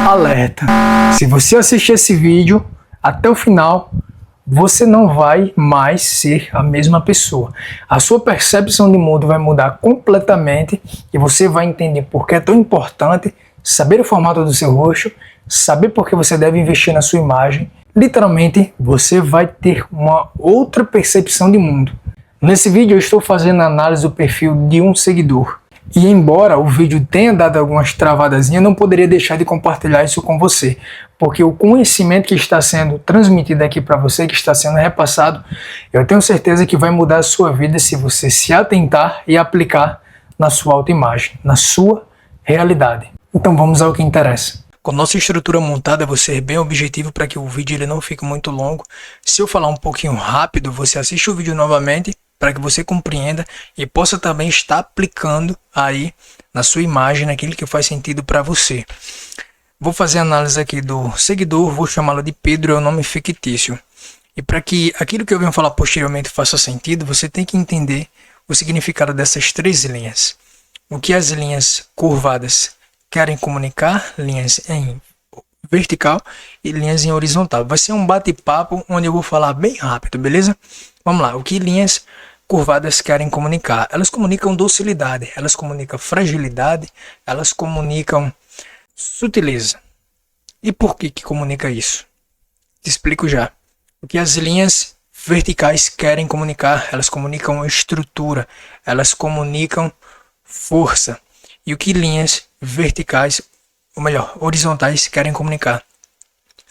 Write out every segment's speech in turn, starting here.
Alerta! Se você assistir esse vídeo até o final, você não vai mais ser a mesma pessoa. A sua percepção de mundo vai mudar completamente e você vai entender por que é tão importante saber o formato do seu rosto, saber por que você deve investir na sua imagem. Literalmente, você vai ter uma outra percepção de mundo. Nesse vídeo eu estou fazendo a análise do perfil de um seguidor. E embora o vídeo tenha dado algumas travadazinhas, não poderia deixar de compartilhar isso com você, porque o conhecimento que está sendo transmitido aqui para você, que está sendo repassado, eu tenho certeza que vai mudar a sua vida se você se atentar e aplicar na sua autoimagem, na sua realidade. Então vamos ao que interessa. Com nossa estrutura montada, vou ser bem objetivo para que o vídeo ele não fique muito longo. Se eu falar um pouquinho rápido, você assiste o vídeo novamente, para que você compreenda e possa também estar aplicando aí na sua imagem, naquilo que faz sentido para você. Vou fazer a análise aqui do seguidor, vou chamá-lo de Pedro, é o nome fictício. E para que aquilo que eu venho falar posteriormente faça sentido, você tem que entender o significado dessas três linhas. O que as linhas curvadas querem comunicar, linhas em vertical e linhas em horizontal. Vai ser um bate-papo onde eu vou falar bem rápido, beleza? Vamos lá, o que linhas curvadas querem comunicar? Elas comunicam docilidade, elas comunicam fragilidade, elas comunicam sutileza. E por que comunica isso? Te explico já. O que as linhas verticais querem comunicar? Elas comunicam estrutura, elas comunicam força. E o que linhas verticais, ou melhor, horizontais querem comunicar?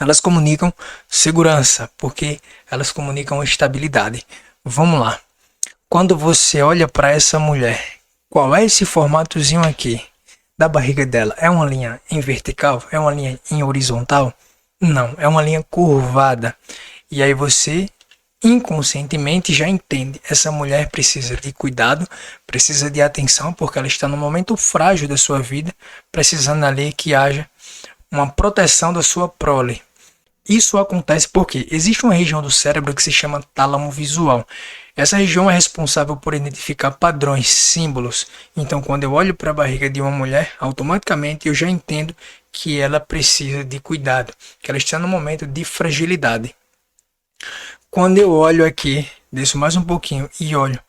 Elas comunicam segurança, porque elas comunicam estabilidade. Vamos lá. Quando você olha para essa mulher, qual é esse formatozinho aqui da barriga dela? É uma linha em vertical? É uma linha em horizontal? Não, é uma linha curvada. E aí você inconscientemente já entende, essa mulher precisa de cuidado, precisa de atenção, porque ela está num momento frágil da sua vida, precisando ali que haja uma proteção da sua prole. Isso acontece porque existe uma região do cérebro que se chama tálamo visual. Essa região é responsável por identificar padrões, símbolos. Então, quando eu olho para a barriga de uma mulher, automaticamente eu já entendo que ela precisa de cuidado, que ela está num momento de fragilidade. Quando eu olho aqui, desço mais um pouquinho e olho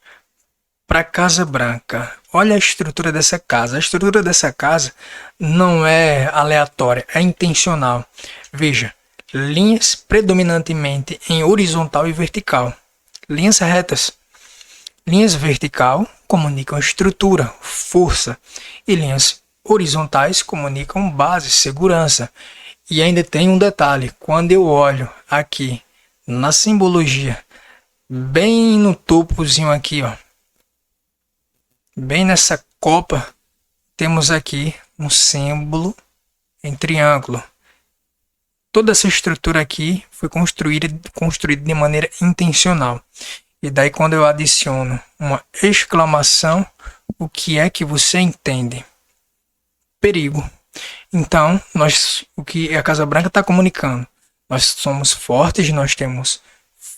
para a Casa Branca, olha a estrutura dessa casa. A estrutura dessa casa não é aleatória, é intencional. Veja, linhas predominantemente em horizontal e vertical. Linhas retas. Linhas vertical comunicam estrutura, força. E linhas horizontais comunicam base, segurança. E ainda tem um detalhe. Quando eu olho aqui na simbologia, bem no topozinho aqui, ó, bem nessa copa, temos aqui um símbolo em triângulo. Toda essa estrutura aqui foi construída de maneira intencional. E daí quando eu adiciono uma exclamação, o que é que você entende? Perigo. Então, o que a Casa Branca está comunicando? Nós somos fortes, nós temos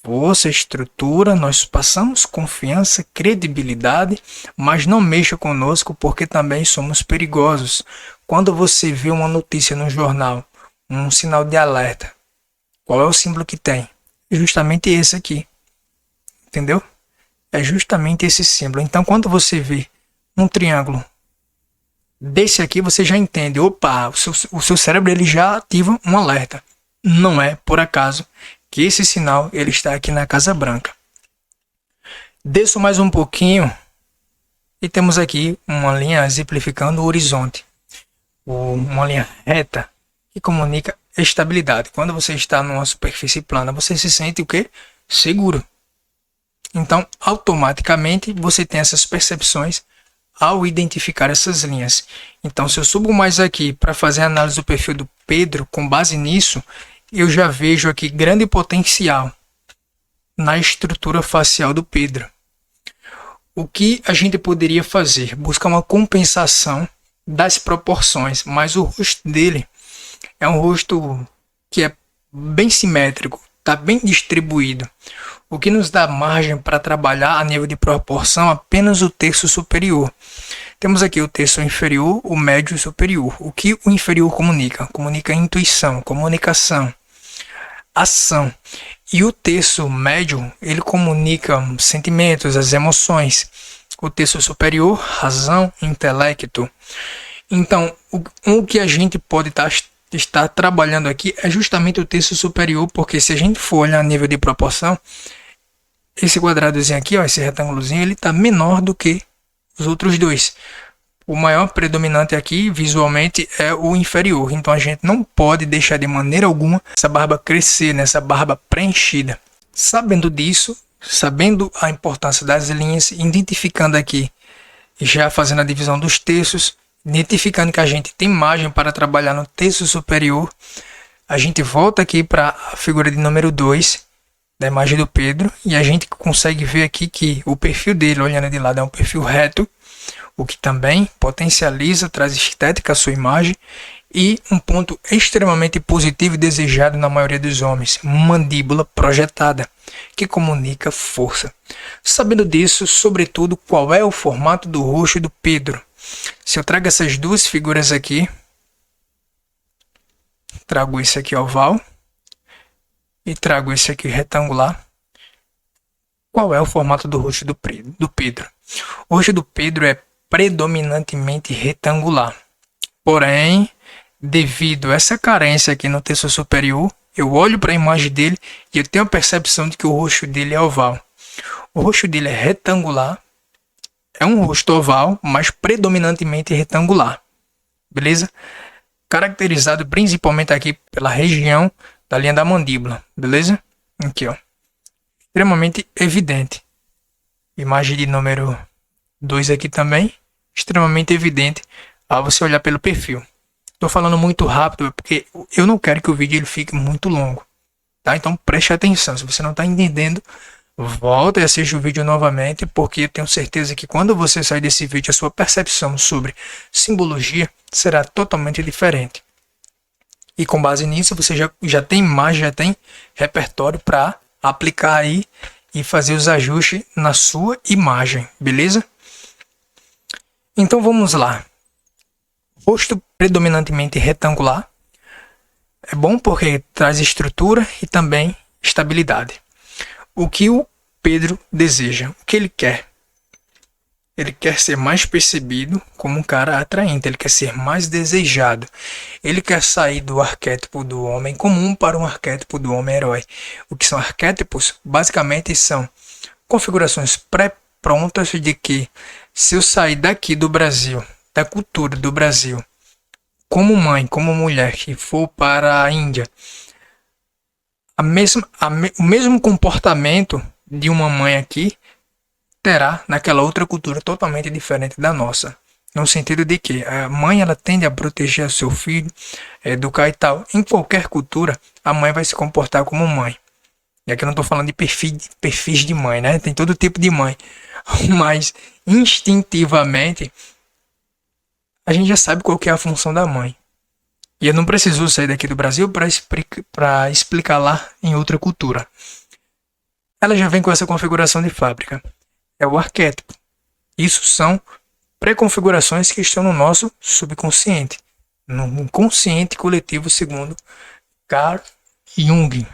força, estrutura, nós passamos confiança, credibilidade, mas não mexa conosco porque também somos perigosos. Quando você vê uma notícia no jornal, um sinal de alerta, qual é o símbolo que tem? É justamente esse aqui. Entendeu? É justamente esse símbolo. Então, quando você vê um triângulo desse aqui, você já entende. Opa, o seu cérebro ele já ativa um alerta. Não é por acaso que esse sinal ele está aqui na Casa Branca. Desço mais um pouquinho e temos aqui uma linha exemplificando o horizonte. Uma linha reta que comunica estabilidade. Quando você está numa superfície plana, você se sente o quê? Seguro. Então, automaticamente, você tem essas percepções ao identificar essas linhas. Então, se eu subo mais aqui para fazer a análise do perfil do Pedro, com base nisso, eu já vejo aqui grande potencial na estrutura facial do Pedro. O que a gente poderia fazer? Buscar uma compensação das proporções, mas o rosto dele é um rosto que é bem simétrico, está bem distribuído, o que nos dá margem para trabalhar a nível de proporção apenas o terço superior. Temos aqui o terço inferior, o médio e o superior. O que o inferior comunica? Comunica intuição, comunicação, ação. E o terço médio, ele comunica sentimentos, as emoções. O terço superior, razão, intelecto. Então, o que a gente pode estar trabalhando aqui é justamente o terço superior, porque se a gente for olhar a nível de proporção, esse quadradozinho aqui, ó, esse retângulozinho, ele está menor do que os outros dois. O maior predominante aqui, visualmente, é o inferior. Então a gente não pode deixar de maneira alguma essa barba crescer, essa barba preenchida. Sabendo disso, sabendo a importância das linhas, identificando aqui, já fazendo a divisão dos terços, identificando que a gente tem margem para trabalhar no terço superior, a gente volta aqui para a figura de número 2, da imagem do Pedro, e a gente consegue ver aqui que o perfil dele, olhando de lado, é um perfil reto, o que também potencializa, traz estética à sua imagem, e um ponto extremamente positivo e desejado na maioria dos homens, mandíbula projetada, que comunica força. Sabendo disso, sobretudo, qual é o formato do rosto do Pedro? Se eu trago essas duas figuras aqui, trago esse aqui oval e trago esse aqui retangular, qual é o formato do rosto do Pedro? O rosto do Pedro é predominantemente retangular. Porém, devido a essa carência aqui no terço superior, eu olho para a imagem dele e eu tenho a percepção de que o rosto dele é oval. O rosto dele é retangular, é um rosto oval, mas predominantemente retangular. Beleza? Caracterizado principalmente aqui pela região da linha da mandíbula. Beleza? Aqui, ó. Extremamente evidente. Imagem de número 2 aqui também. Extremamente evidente ao você olhar pelo perfil. Estou falando muito rápido porque eu não quero que o vídeo ele fique muito longo. Tá? Então preste atenção. Se você não está entendendo, volta e assista o vídeo novamente, porque eu tenho certeza que quando você sair desse vídeo, a sua percepção sobre simbologia será totalmente diferente. E com base nisso, você já tem imagem, já tem repertório para aplicar aí e fazer os ajustes na sua imagem, beleza? Então vamos lá. Rosto predominantemente retangular. É bom porque traz estrutura e também estabilidade. O que o Pedro deseja? O que ele quer? Ele quer ser mais percebido como um cara atraente, ele quer ser mais desejado. Ele quer sair do arquétipo do homem comum para um arquétipo do homem-herói. O que são arquétipos? Basicamente são configurações pré-prontas de que se eu sair daqui do Brasil, da cultura do Brasil, como mãe, como mulher, e for para a Índia, o mesmo comportamento de uma mãe aqui terá naquela outra cultura totalmente diferente da nossa. No sentido de que a mãe ela tende a proteger o seu filho, educar e tal. Em qualquer cultura, a mãe vai se comportar como mãe. E aqui eu não estou falando de perfis de mãe, né? Tem todo tipo de mãe. Mas, instintivamente, a gente já sabe qual que é a função da mãe. E eu não preciso sair daqui do Brasil para explicar lá em outra cultura. Ela já vem com essa configuração de fábrica. É o arquétipo. Isso são pré-configurações que estão no nosso subconsciente, no inconsciente coletivo, segundo Carl Jung.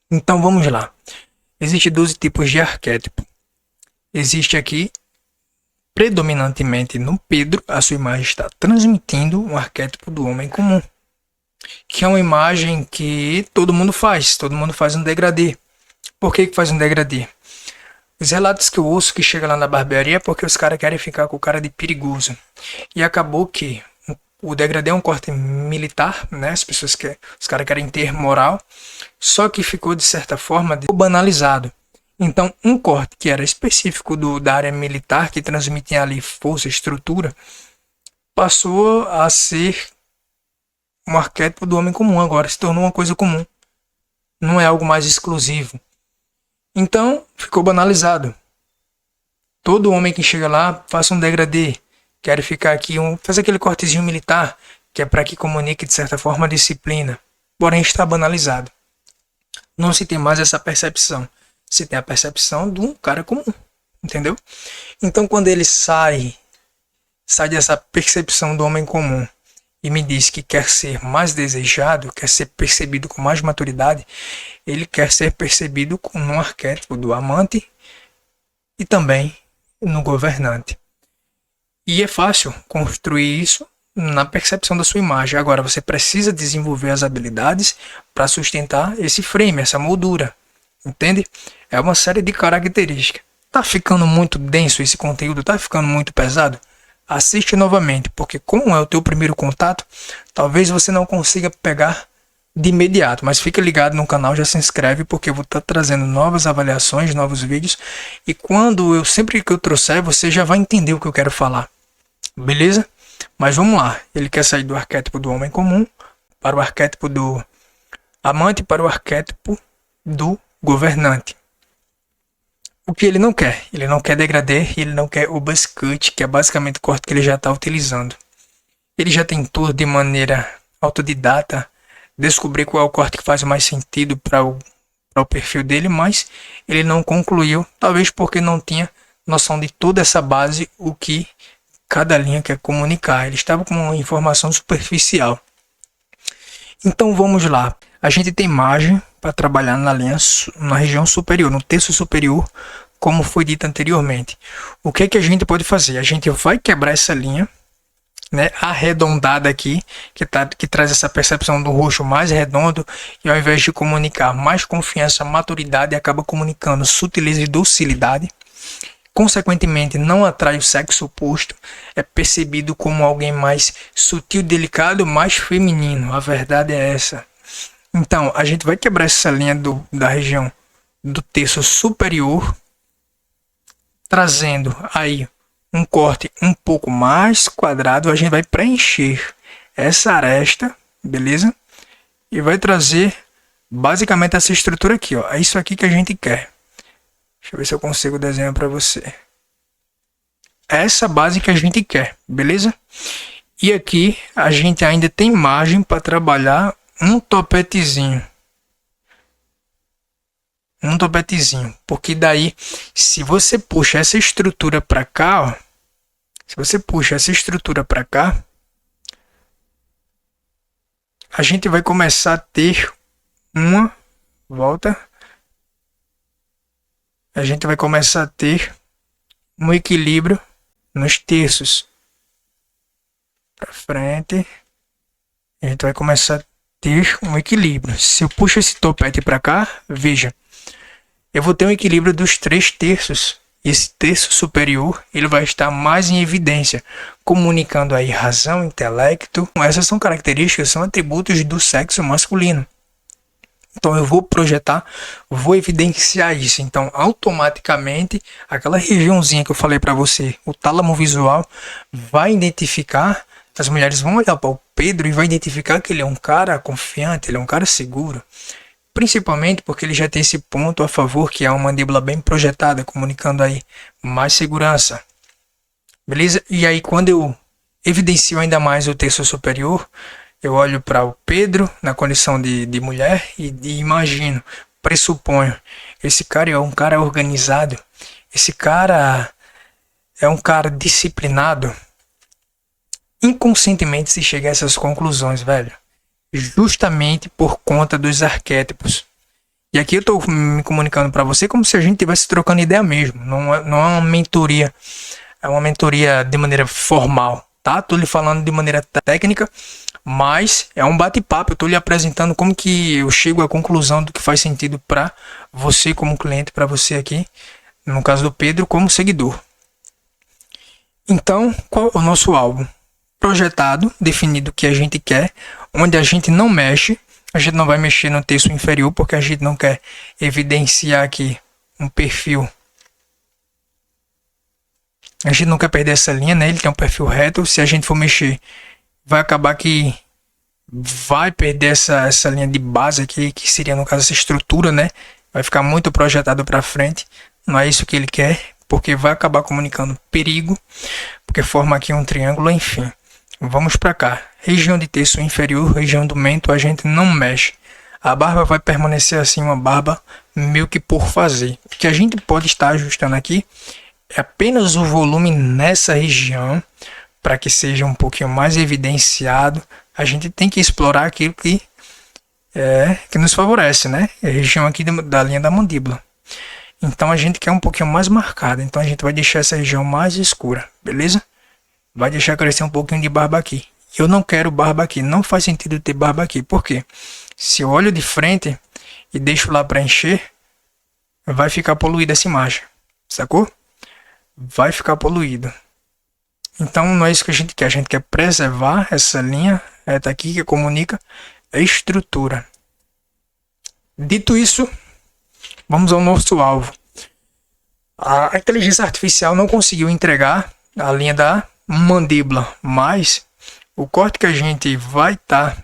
Então vamos lá. Existem 12 tipos de arquétipo. Existe aqui, predominantemente no Pedro, a sua imagem está transmitindo um arquétipo do homem comum, que é uma imagem que todo mundo faz um degradê. Por que faz um degradê? Os relatos que eu ouço que chega lá na barbearia é porque os caras querem ficar com o cara de perigoso. E acabou que o degradê é um corte militar, né? Os caras querem ter moral, só que ficou de certa forma banalizado. Então, um corte que era específico da área militar, que transmitia ali força, estrutura, passou a ser um arquétipo do homem comum agora, se tornou uma coisa comum. Não é algo mais exclusivo. Então, ficou banalizado. Todo homem que chega lá, faça um degradê. Quer ficar aqui, faz aquele cortezinho militar, que é para que comunique de certa forma a disciplina. Porém, está banalizado. Não se tem mais essa percepção. Se tem a percepção de um cara comum. Entendeu? Então, quando ele sai sai dessa percepção do homem comum e me diz que quer ser mais desejado, quer ser percebido com mais maturidade, ele quer ser percebido no arquétipo do amante e também no governante. E é fácil construir isso na percepção da sua imagem. Agora, você precisa desenvolver as habilidades para sustentar esse frame, essa moldura. Entende? É uma série de características. Tá ficando muito denso esse conteúdo? Tá ficando muito pesado? Assiste novamente, porque como é o teu primeiro contato, talvez você não consiga pegar de imediato, mas fica ligado no canal, já se inscreve, porque eu vou estar trazendo novas avaliações, novos vídeos, e sempre que eu trouxer, você já vai entender o que eu quero falar, beleza? Mas vamos lá, ele quer sair do arquétipo do homem comum para o arquétipo do amante, para o arquétipo do governante. O que ele não quer degradê, ele não quer o buzz cut, que é basicamente o corte que ele já está utilizando. Ele já tentou de maneira autodidata descobrir qual é o corte que faz mais sentido para o perfil dele, mas ele não concluiu, talvez porque não tinha noção de toda essa base, o que cada linha quer comunicar. Ele estava com uma informação superficial. Então vamos lá. A gente tem margem para trabalhar na região superior, no terço superior, como foi dito anteriormente. O que é que a gente pode fazer? A gente vai quebrar essa linha, né, arredondada aqui, que traz essa percepção do roxo mais redondo, e ao invés de comunicar mais confiança, maturidade, acaba comunicando sutileza e docilidade. Consequentemente, não atrai o sexo oposto, é percebido como alguém mais sutil, delicado, mais feminino. A verdade é essa. Então, a gente vai quebrar essa linha da região do terço superior, trazendo aí um corte um pouco mais quadrado. A gente vai preencher essa aresta, beleza? E vai trazer basicamente essa estrutura aqui, ó. É isso aqui que a gente quer. Deixa eu ver se eu consigo desenhar para você. Essa base que a gente quer, beleza? E aqui a gente ainda tem margem para trabalhar um topetezinho. Porque daí, se você puxa essa estrutura para cá, ó, a gente vai começar a ter um equilíbrio nos terços. Para frente, a gente vai começar a ter um equilíbrio. Se eu puxo esse topete para cá, veja, eu vou ter um equilíbrio dos 3 terços. Esse terço superior, ele vai estar mais em evidência, comunicando aí razão, intelecto. Essas são características, são atributos do sexo masculino. Então eu vou projetar, vou evidenciar isso. Então automaticamente aquela regiãozinha que eu falei para você, o tálamo visual, vai identificar. As mulheres vão olhar para o Pedro e vai identificar que ele é um cara confiante, ele é um cara seguro. Principalmente porque ele já tem esse ponto a favor, que é uma mandíbula bem projetada, comunicando aí mais segurança. Beleza? E aí quando eu evidencio ainda mais o terço superior, eu olho para o Pedro na condição de mulher e imagino, pressuponho, esse cara é um cara organizado, esse cara é um cara disciplinado. Inconscientemente se chega a essas conclusões, velho. Justamente por conta dos arquétipos. E aqui eu estou me comunicando para você como se a gente estivesse trocando ideia mesmo. Não é uma mentoria. É uma mentoria de maneira formal, tá? Estou lhe falando de maneira técnica, mas é um bate-papo. Eu estou lhe apresentando como que eu chego à conclusão do que faz sentido para você como cliente, para você aqui, no caso do Pedro, como seguidor. Então, qual é o nosso álbum? Projetado, definido o que a gente quer, onde a gente não mexe, a gente não vai mexer no terço inferior, porque a gente não quer evidenciar aqui um perfil. A gente não quer perder essa linha, né? Ele tem um perfil reto, se a gente for mexer, vai acabar que vai perder essa linha de base aqui, que seria no caso essa estrutura, né? Vai ficar muito projetado para frente, não é isso que ele quer, porque vai acabar comunicando perigo, porque forma aqui um triângulo, enfim. Vamos para cá. Região de terço inferior, região do mento, a gente não mexe. A barba vai permanecer assim, uma barba meio que por fazer. O que a gente pode estar ajustando aqui é apenas o volume nessa região, para que seja um pouquinho mais evidenciado, a gente tem que explorar aquilo que nos favorece, né? É a região aqui da linha da mandíbula. Então a gente quer um pouquinho mais marcado, então a gente vai deixar essa região mais escura, beleza? Vai deixar crescer um pouquinho de barba aqui. Eu não quero barba aqui, não faz sentido ter barba aqui, por quê? Se eu olho de frente e deixo lá para encher, vai ficar poluída essa imagem, sacou? Vai ficar poluído. Então não é isso que a gente quer preservar essa linha reta aqui que comunica a estrutura. Dito isso, vamos ao nosso alvo. A inteligência artificial não conseguiu entregar a linha da mandíbula, mas o corte que a gente vai estar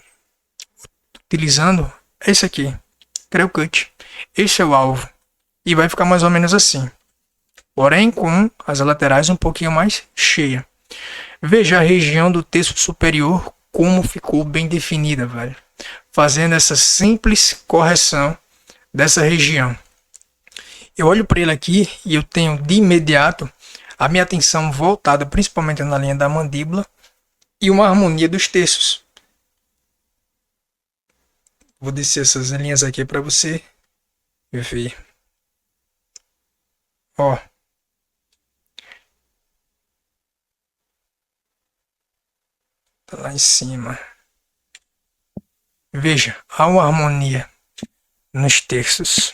utilizando é esse aqui, Creo Cut. Esse é o alvo e vai ficar mais ou menos assim, porém com as laterais um pouquinho mais cheia. Veja a região do terço superior como ficou bem definida, velho. Fazendo essa simples correção dessa região. Eu olho para ele aqui e eu tenho de imediato a minha atenção voltada principalmente na linha da mandíbula e uma harmonia dos terços. Vou descer essas linhas aqui para você ver. Ó. Tá lá em cima. Veja, há uma harmonia nos terços.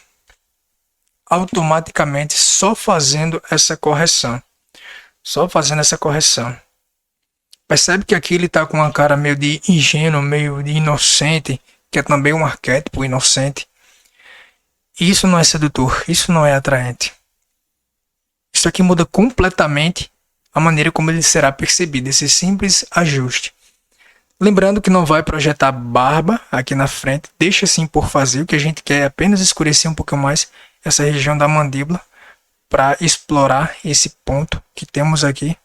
Automaticamente, só fazendo essa correção. Percebe que aqui ele tá com uma cara meio de ingênuo, meio de inocente, que é também um arquétipo inocente. Isso não é sedutor, isso não é atraente. Isso aqui muda completamente a maneira como ele será percebido, esse simples ajuste. Lembrando que não vai projetar barba aqui na frente, deixa assim por fazer, o que a gente quer é apenas escurecer um pouco mais essa região da mandíbula para explorar esse ponto que temos aqui,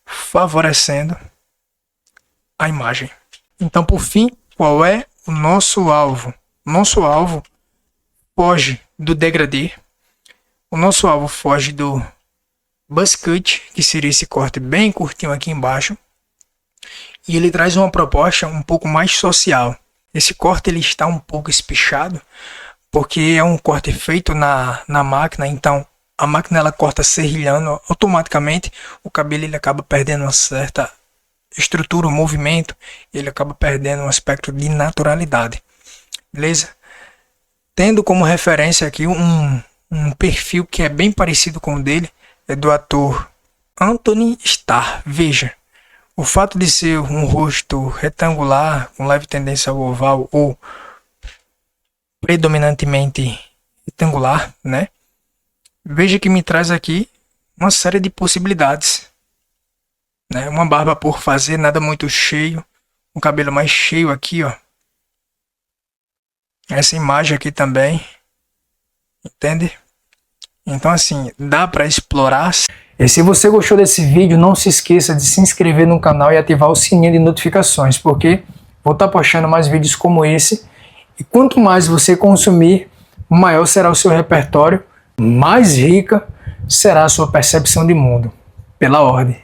favorecendo a imagem. Então, por fim, qual é o nosso alvo? Nosso alvo foge do degradê, o nosso alvo foge do buzz cut, que seria esse corte bem curtinho aqui embaixo, e ele traz uma proposta um pouco mais social. Esse corte ele está um pouco espichado, porque é um corte feito na máquina, então a máquina ela corta serrilhando automaticamente, o cabelo ele acaba perdendo uma certa estrutura, um movimento, ele acaba perdendo um aspecto de naturalidade, beleza? Tendo como referência aqui um perfil que é bem parecido com o dele, é do ator Anthony Starr. Veja, o fato de ser um rosto retangular, com leve tendência ao oval ou predominantemente retangular, né? Veja que me traz aqui uma série de possibilidades, né? Uma barba por fazer, nada muito cheio, um cabelo mais cheio aqui, ó. Essa imagem aqui também, entende? Então assim, dá para explorar. E se você gostou desse vídeo, não se esqueça de se inscrever no canal e ativar o sininho de notificações, porque vou estar postando mais vídeos como esse. E quanto mais você consumir, maior será o seu repertório, mais rica será a sua percepção de mundo. Pela ordem.